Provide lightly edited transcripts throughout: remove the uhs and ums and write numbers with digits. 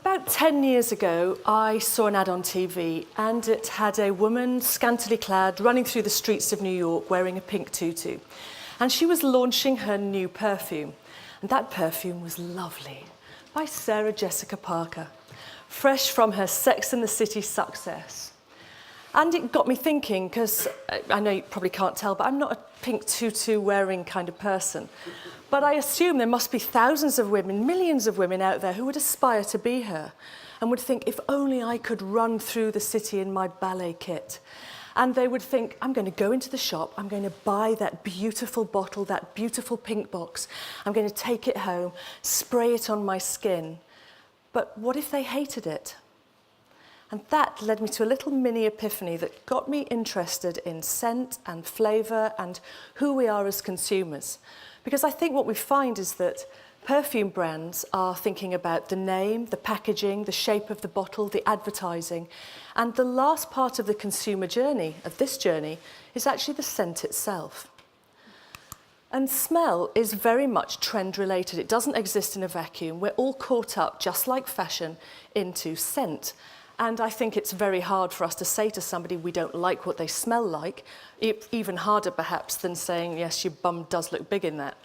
About 10 years ago, I saw an ad on TV, and it had a woman scantily clad running through the streets of New York wearing a pink tutu. And she was launching her new perfume. And that perfume was Lovely by Sarah Jessica Parker, fresh from her Sex and the City success. And it got me thinking, because I know you probably can't tell, but I'm not a pink tutu wearing kind of person. But I assume there must be thousands of women, millions of women out there who would aspire to be her and would think, if only I could run through the city in my ballet kit. And they would think, I'm going to go into the shop, I'm going to buy that beautiful bottle, that beautiful pink box, I'm going to take it home, spray it on my skin. But what if they hated it? And that led me to a little mini epiphany that got me interested in scent and flavour and who we are as consumers. Because I think what we find is that perfume brands are thinking about the name, the packaging, the shape of the bottle, the advertising. And the last part of the consumer journey, of this journey, is actually the scent itself. And smell is very much trend related. It doesn't exist in a vacuum. We're all caught up, just like fashion, into scent. And I think it's very hard for us to say to somebody we don't like what they smell like, even harder perhaps than saying, yes, your bum does look big in that.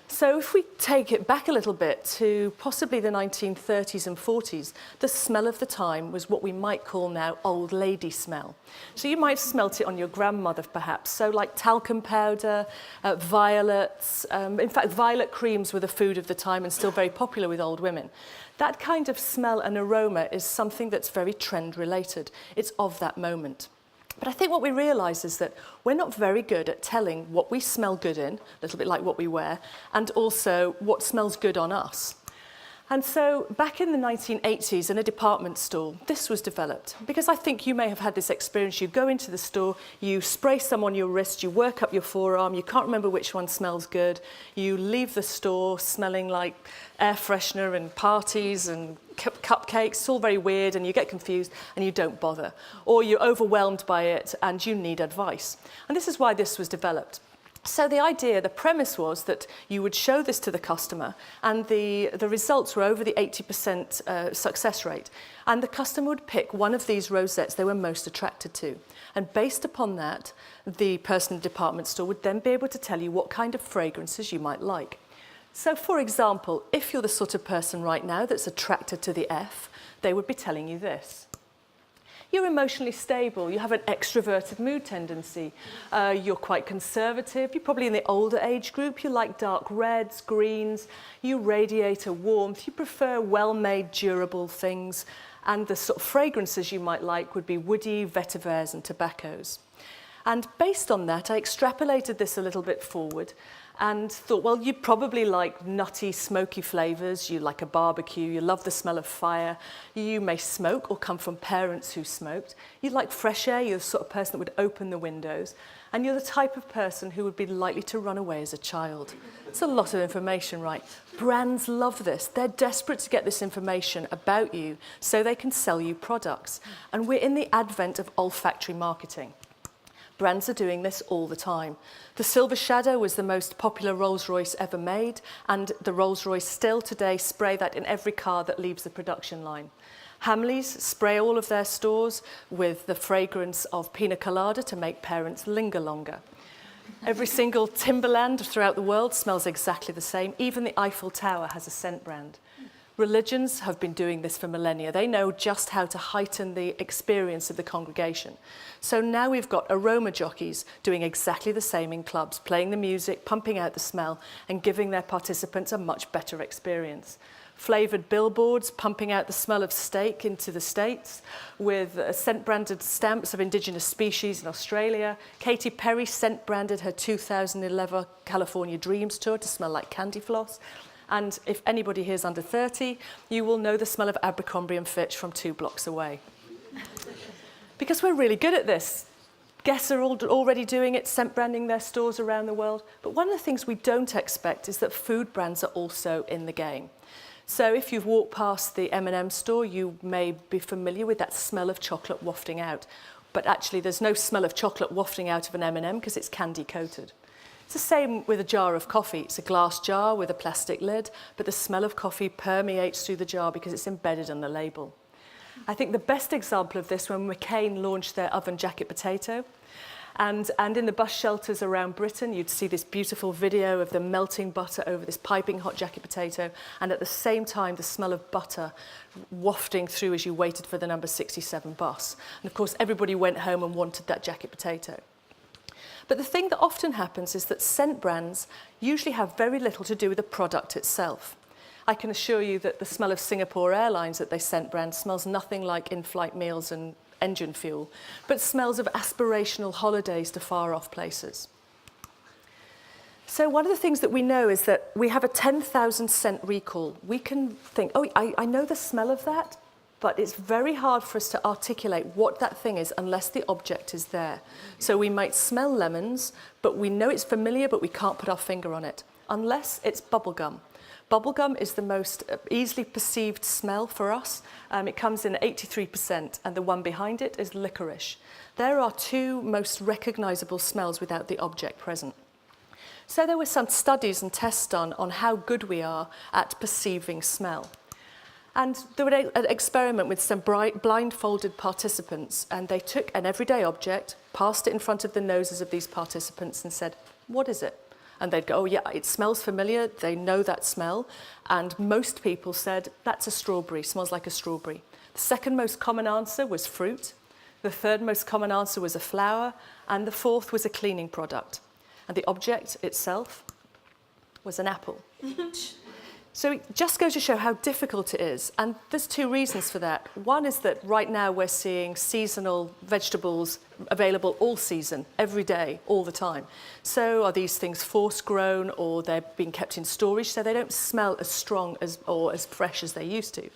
So if we take it back a little bit to possibly the 1930s and 40s, the smell of the time was what we might call now old lady smell. So you might have smelt it on your grandmother perhaps, so like talcum powder, violets, in fact violet creams were the food of the time and still very popular with old women. That kind of smell and aroma is something that's very trend related. It's of that moment. But I think what we realise is that we're not very good at telling what we smell good in, a little bit like what we wear, and also what smells good on us. And so back in the 1980s in a department store, this was developed. Because I think you may have had this experience. You go into the store, you spray some on your wrist, you work up your forearm, you can't remember which one smells good. You leave the store smelling like air freshener and parties and cupcakes. It's all very weird and you get confused and you don't bother. Or you're overwhelmed by it and you need advice. And this is why this was developed. So the idea, the premise was that you would show this to the customer and the results were over the 80% success rate. And the customer would pick one of these rosettes they were most attracted to. And based upon that, the person in the department store would then be able to tell you what kind of fragrances you might like. So for example, if you're the sort of person right now that's attracted to the F, they would be telling you this. You're emotionally stable, you have an extroverted mood tendency, you're quite conservative, you're probably in the older age group, you like dark reds, greens, you radiate a warmth, you prefer well-made, durable things, and the sort of fragrances you might like would be woody, vetivers and tobaccos. And based on that, I extrapolated this a little bit forward and thought, well, you probably like nutty, smoky flavours, you like a barbecue, you love the smell of fire, you may smoke or come from parents who smoked, you like fresh air, you're the sort of person that would open the windows, and you're the type of person who would be likely to run away as a child. It's a lot of information, right? Brands love this. They're desperate to get this information about you so they can sell you products. And we're in the advent of olfactory marketing. Brands are doing this all the time. The Silver Shadow was the most popular Rolls-Royce ever made, and the Rolls-Royce still today spray that in every car that leaves the production line. Hamleys spray all of their stores with the fragrance of pina colada to make parents linger longer. Every single Timberland throughout the world smells exactly the same. Even the Eiffel Tower has a scent brand. Religions have been doing this for millennia. They know just how to heighten the experience of the congregation. So now we've got aroma jockeys doing exactly the same in clubs, playing the music, pumping out the smell, and giving their participants a much better experience. Flavoured billboards pumping out the smell of steak into the States with scent-branded stamps of indigenous species in Australia. Katy Perry scent-branded her 2011 California Dreams tour to smell like candy floss. And if anybody here is under 30, you will know the smell of Abercrombie and Fitch from 2 blocks away. Because we're really good at this. Guess are already doing it, scent branding their stores around the world. But one of the things we don't expect is that food brands are also in the game. So if you've walked past the M&M store, you may be familiar with that smell of chocolate wafting out. But actually, there's no smell of chocolate wafting out of an M&M because it's candy coated. It's the same with a jar of coffee. It's a glass jar with a plastic lid, but the smell of coffee permeates through the jar because it's embedded on the label. I think the best example of this when Morgaine launched their oven jacket potato. And in the bus shelters around Britain, you'd see this beautiful video of them melting butter over this piping hot jacket potato, and at the same time, the smell of butter wafting through as you waited for the number 67 bus. And of course, everybody went home and wanted that jacket potato. But the thing that often happens is that scent brands usually have very little to do with the product itself. I can assure you that the smell of Singapore Airlines that they scent brand smells nothing like in-flight meals and engine fuel, but smells of aspirational holidays to far-off places. So one of the things that we know is that we have a 10,000 scent recall. We can think, oh, I know the smell of that, but it's very hard for us to articulate what that thing is unless the object is there. So we might smell lemons, but we know it's familiar, but we can't put our finger on it, unless it's bubblegum. Bubblegum is the most easily perceived smell for us. It comes in 83%, and the one behind it is licorice. There are two most recognizable smells without the object present. So there were some studies and tests done on how good we are at perceiving smell. And there was an experiment with some blindfolded participants, and they took an everyday object, passed it in front of the noses of these participants and said, "What is it?" And they'd go, "Oh yeah, it smells familiar." They know that smell. And most people said, "That's a strawberry, smells like a strawberry." The second most common answer was fruit. The third most common answer was a flower. And the fourth was a cleaning product. And the object itself was an apple. So it just goes to show how difficult it is. And there's two reasons for that. One is that right now we're seeing seasonal vegetables available all season, every day, all the time. So are these things force-grown, or they're being kept in storage so they don't smell as strong as, or as fresh as they used to?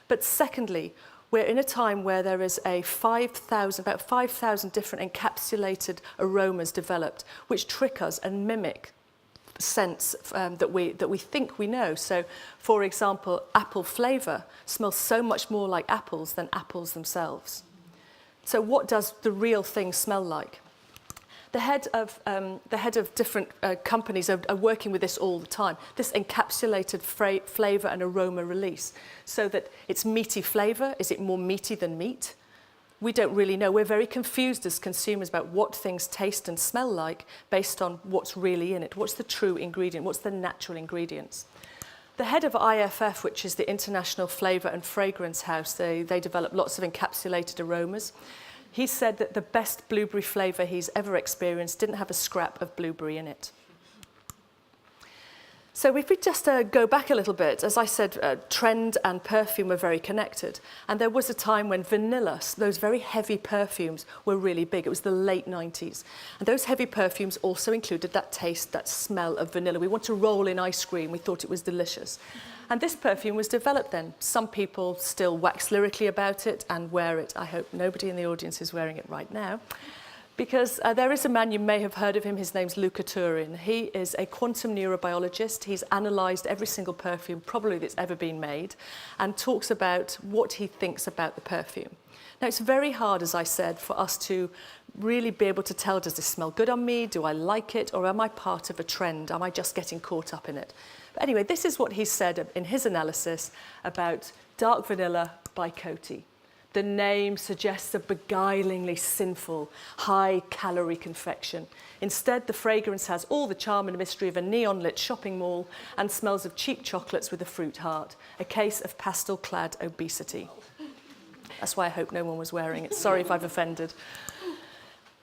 But secondly, we're in a time where there is about 5,000 different encapsulated aromas developed, which trick us and mimic scents that we think we know. So, for example, apple flavour smells so much more like apples than apples themselves. So what does the real thing smell like? The head of different companies are working with this all the time, this encapsulated flavour and aroma release, so that it's meaty flavour. Is it more meaty than meat? We don't really know. We're very confused as consumers about what things taste and smell like based on what's really in it. What's the true ingredient? What's the natural ingredients? The head of IFF, which is the International Flavour and Fragrance House, they develop lots of encapsulated aromas. He said that the best blueberry flavour he's ever experienced didn't have a scrap of blueberry in it. So if we just go back a little bit, as I said, trend and perfume are very connected. And there was a time when vanilla, those very heavy perfumes, were really big. It was the late 90s. And those heavy perfumes also included that taste, that smell of vanilla. We want to roll in ice cream. We thought it was delicious. And this perfume was developed then. Some people still wax lyrically about it and wear it. I hope nobody in the audience is wearing it right now. Because there is a man, you may have heard of him, his name's Luca Turin. He is a quantum neurobiologist. He's analysed every single perfume probably that's ever been made and talks about what he thinks about the perfume. Now, it's very hard, as I said, for us to really be able to tell, does this smell good on me? Do I like it? Or am I part of a trend? Am I just getting caught up in it? But anyway, this is what he said in his analysis about Dark Vanilla by Coty. The name suggests a beguilingly sinful, high-calorie confection. Instead, the fragrance has all the charm and mystery of a neon-lit shopping mall and smells of cheap chocolates with a fruit heart, a case of pastel-clad obesity. That's why I hope no one was wearing it. Sorry if I've offended.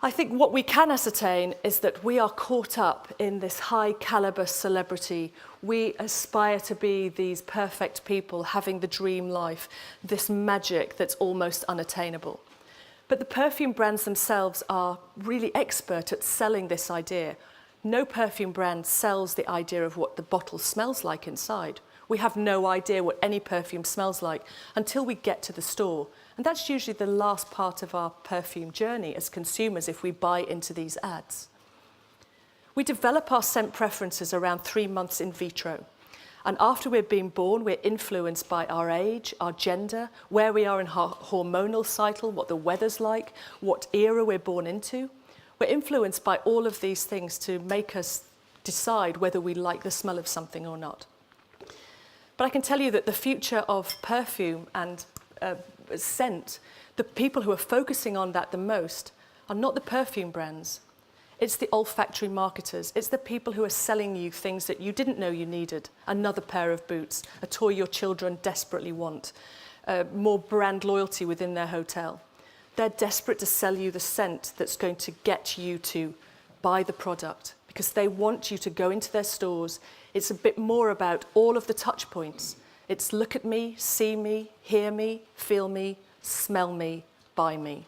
I think what we can ascertain is that we are caught up in this high-caliber celebrity. We aspire to be these perfect people having the dream life, this magic that's almost unattainable. But the perfume brands themselves are really expert at selling this idea. No perfume brand sells the idea of what the bottle smells like inside. We have no idea what any perfume smells like until we get to the store. And that's usually the last part of our perfume journey as consumers if we buy into these ads. We develop our scent preferences around 3 months in vitro. And after we're being born, we're influenced by our age, our gender, where we are in our hormonal cycle, what the weather's like, what era we're born into. We're influenced by all of these things to make us decide whether we like the smell of something or not. But I can tell you that the future of perfume and scent, the people who are focusing on that the most are not the perfume brands. It's the olfactory marketers. It's the people who are selling you things that you didn't know you needed. Another pair of boots, a toy your children desperately want, more brand loyalty within their hotel. They're desperate to sell you the scent that's going to get you to buy the product because they want you to go into their stores. It's a bit more about all of the touch points. It's look at me, see me, hear me, feel me, smell me, buy me.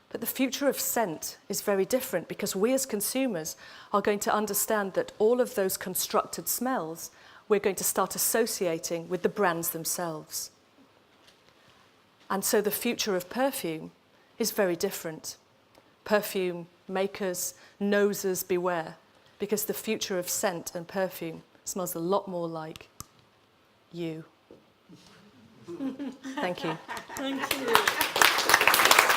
But the future of scent is very different because we as consumers are going to understand that all of those constructed smells we're going to start associating with the brands themselves. And so the future of perfume is very different. Perfume makers, nosers, beware, because the future of scent and perfume smells a lot more like you. Thank you. Thank you.